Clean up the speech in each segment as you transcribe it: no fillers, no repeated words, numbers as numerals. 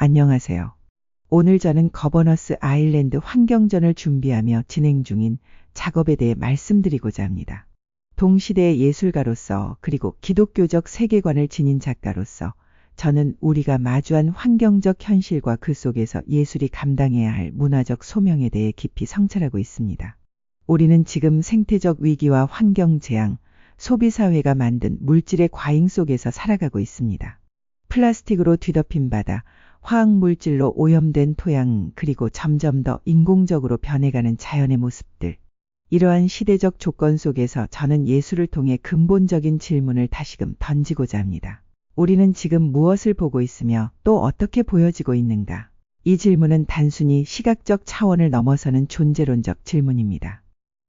안녕하세요. 오늘 저는 거버너스 아일랜드 환경전을 준비하며 진행 중인 작업에 대해 말씀드리고자 합니다. 동시대의 예술가로서 그리고 기독교적 세계관을 지닌 작가로서 저는 우리가 마주한 환경적 현실과 그 속에서 예술이 감당해야 할 문화적 소명에 대해 깊이 성찰하고 있습니다. 우리는 지금 생태적 위기와 환경 재앙, 소비사회가 만든 물질의 과잉 속에서 살아가고 있습니다. 플라스틱으로 뒤덮인 바다, 화학물질로 오염된 토양, 그리고 점점 더 인공적으로 변해가는 자연의 모습들. 이러한 시대적 조건 속에서 저는 예술을 통해 근본적인 질문을 다시금 던지고자 합니다. 우리는 지금 무엇을 보고 있으며 또 어떻게 보여지고 있는가? 이 질문은 단순히 시각적 차원을 넘어서는 존재론적 질문입니다.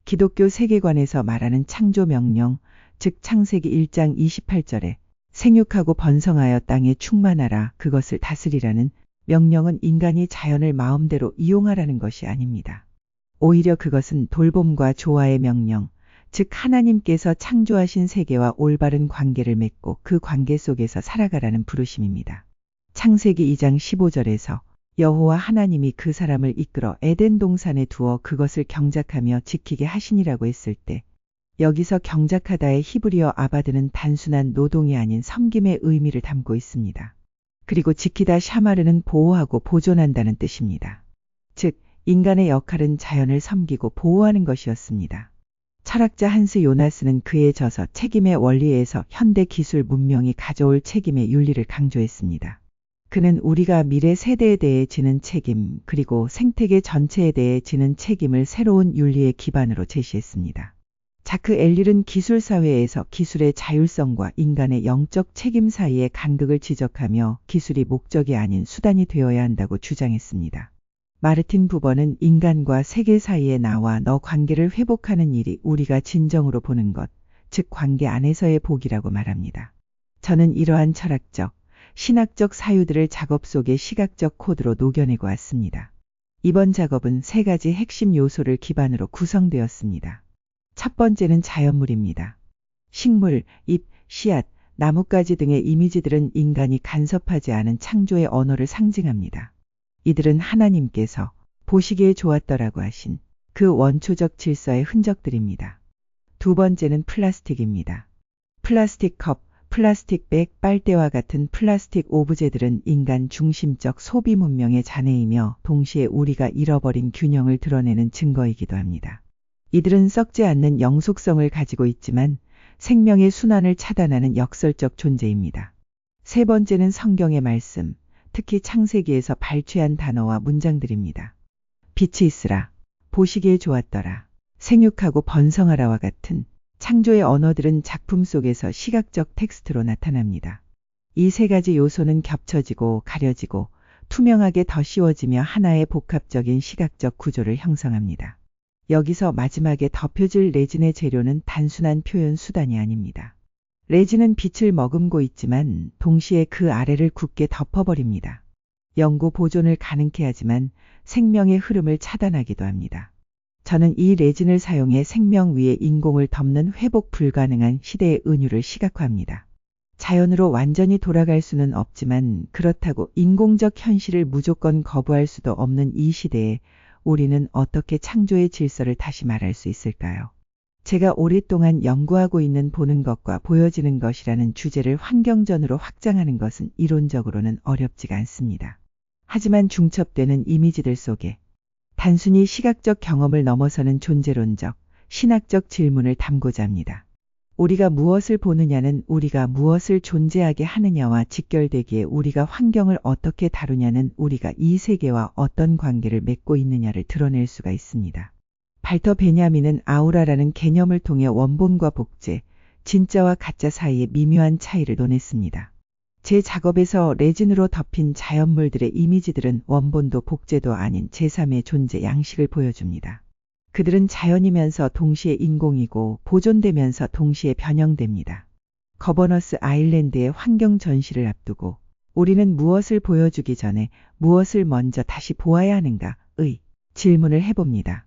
기독교 세계관에서 말하는 창조 명령, 즉 창세기 1장 28절에 생육하고 번성하여 땅에 충만하라, 그것을 다스리라는 명령은 인간이 자연을 마음대로 이용하라는 것이 아닙니다. 오히려 그것은 돌봄과 조화의 명령, 즉 하나님께서 창조하신 세계와 올바른 관계를 맺고 그 관계 속에서 살아가라는 부르심입니다. 창세기 2장 15절에서 여호와 하나님이 그 사람을 이끌어 에덴 동산에 두어 그것을 경작하며 지키게 하시니라고 했을 때 여기서 경작하다의 히브리어 아바드는 단순한 노동이 아닌 섬김의 의미를 담고 있습니다. 그리고 지키다 샤마르는 보호하고 보존한다는 뜻입니다. 즉 인간의 역할은 자연을 섬기고 보호하는 것이었습니다. 철학자 한스 요나스는 그의 저서 책임의 원리에서 현대 기술 문명이 가져올 책임의 윤리를 강조했습니다. 그는 우리가 미래 세대에 대해 지는 책임, 그리고 생태계 전체에 대해 지는 책임을 새로운 윤리의 기반으로 제시했습니다. 자크 엘릴은 기술사회에서 기술의 자율성과 인간의 영적 책임 사이의 간극을 지적하며 기술이 목적이 아닌 수단이 되어야 한다고 주장했습니다. 마르틴 부버는 인간과 세계 사이의 나와 너 관계를 회복하는 일이 우리가 진정으로 보는 것, 즉 관계 안에서의 복이라고 말합니다. 저는 이러한 철학적, 신학적 사유들을 작업 속의 시각적 코드로 녹여내고 왔습니다. 이번 작업은 세 가지 핵심 요소를 기반으로 구성되었습니다. 첫 번째는 자연물입니다. 식물, 잎, 씨앗, 나뭇가지 등의 이미지들은 인간이 간섭하지 않은 창조의 언어를 상징합니다. 이들은 하나님께서 보시기에 좋았더라고 하신 그 원초적 질서의 흔적들입니다. 두 번째는 플라스틱입니다. 플라스틱 컵, 플라스틱 백, 빨대와 같은 플라스틱 오브제들은 인간 중심적 소비 문명의 잔해이며 동시에 우리가 잃어버린 균형을 드러내는 증거이기도 합니다. 이들은 썩지 않는 영속성을 가지고 있지만 생명의 순환을 차단하는 역설적 존재입니다. 세 번째는 성경의 말씀, 특히 창세기에서 발췌한 단어와 문장들입니다. 빛이 있으라, 보시기에 좋았더라, 생육하고 번성하라와 같은 창조의 언어들은 작품 속에서 시각적 텍스트로 나타납니다. 이 세 가지 요소는 겹쳐지고 가려지고 투명하게 더 씌워지며 하나의 복합적인 시각적 구조를 형성합니다. 여기서 마지막에 덮여질 레진의 재료는 단순한 표현 수단이 아닙니다. 레진은 빛을 머금고 있지만 동시에 그 아래를 굳게 덮어버립니다. 영구 보존을 가능케 하지만 생명의 흐름을 차단하기도 합니다. 저는 이 레진을 사용해 생명 위에 인공을 덮는 회복 불가능한 시대의 은유를 시각화합니다. 자연으로 완전히 돌아갈 수는 없지만 그렇다고 인공적 현실을 무조건 거부할 수도 없는 이 시대에 우리는 어떻게 창조의 질서를 다시 말할 수 있을까요? 제가 오랫동안 연구하고 있는 보는 것과 보여지는 것이라는 주제를 환경전으로 확장하는 것은 이론적으로는 어렵지가 않습니다. 하지만 중첩되는 이미지들 속에 단순히 시각적 경험을 넘어서는 존재론적, 신학적 질문을 담고자 합니다. 우리가 무엇을 보느냐는 우리가 무엇을 존재하게 하느냐와 직결되기에 우리가 환경을 어떻게 다루냐는 우리가 이 세계와 어떤 관계를 맺고 있느냐를 드러낼 수가 있습니다. 발터 베냐민은 아우라라는 개념을 통해 원본과 복제, 진짜와 가짜 사이의 미묘한 차이를 논했습니다. 제 작업에서 레진으로 덮인 자연물들의 이미지들은 원본도 복제도 아닌 제3의 존재 양식을 보여줍니다. 그들은 자연이면서 동시에 인공이고 보존되면서 동시에 변형됩니다. 거버너스 아일랜드의 환경 전시를 앞두고 우리는 무엇을 보여주기 전에 무엇을 먼저 다시 보아야 하는가의 질문을 해봅니다.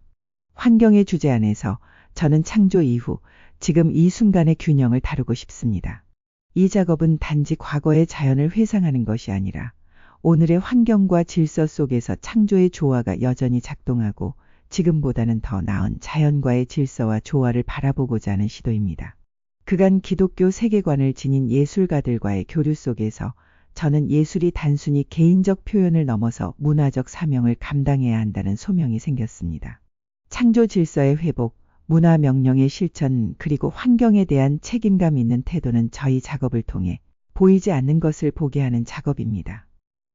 환경의 주제 안에서 저는 창조 이후 지금 이 순간의 균형을 다루고 싶습니다. 이 작업은 단지 과거의 자연을 회상하는 것이 아니라 오늘의 환경과 질서 속에서 창조의 조화가 여전히 작동하고 지금보다는 더 나은 자연과의 질서와 조화를 바라보고자 하는 시도입니다. 그간 기독교 세계관을 지닌 예술가들과의 교류 속에서 저는 예술이 단순히 개인적 표현을 넘어서 문화적 사명을 감당해야 한다는 소명이 생겼습니다. 창조 질서의 회복, 문화 명령의 실천, 그리고 환경에 대한 책임감 있는 태도는 저희 작업을 통해 보이지 않는 것을 보게 하는 작업입니다.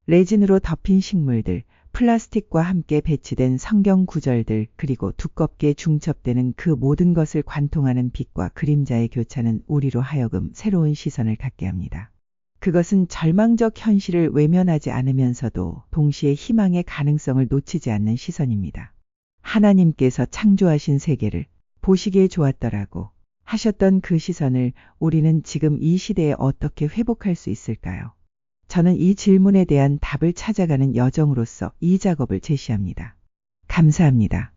레진으로 덮인 식물들, 플라스틱과 함께 배치된 성경 구절들, 그리고 두껍게 중첩되는 그 모든 것을 관통하는 빛과 그림자의 교차는 우리로 하여금 새로운 시선을 갖게 합니다. 그것은 절망적 현실을 외면하지 않으면서도 동시에 희망의 가능성을 놓치지 않는 시선입니다. 하나님께서 창조하신 세계를 보시기에 좋았더라고 하셨던 그 시선을 우리는 지금 이 시대에 어떻게 회복할 수 있을까요? 저는 이 질문에 대한 답을 찾아가는 여정으로서 이 작업을 제시합니다. 감사합니다.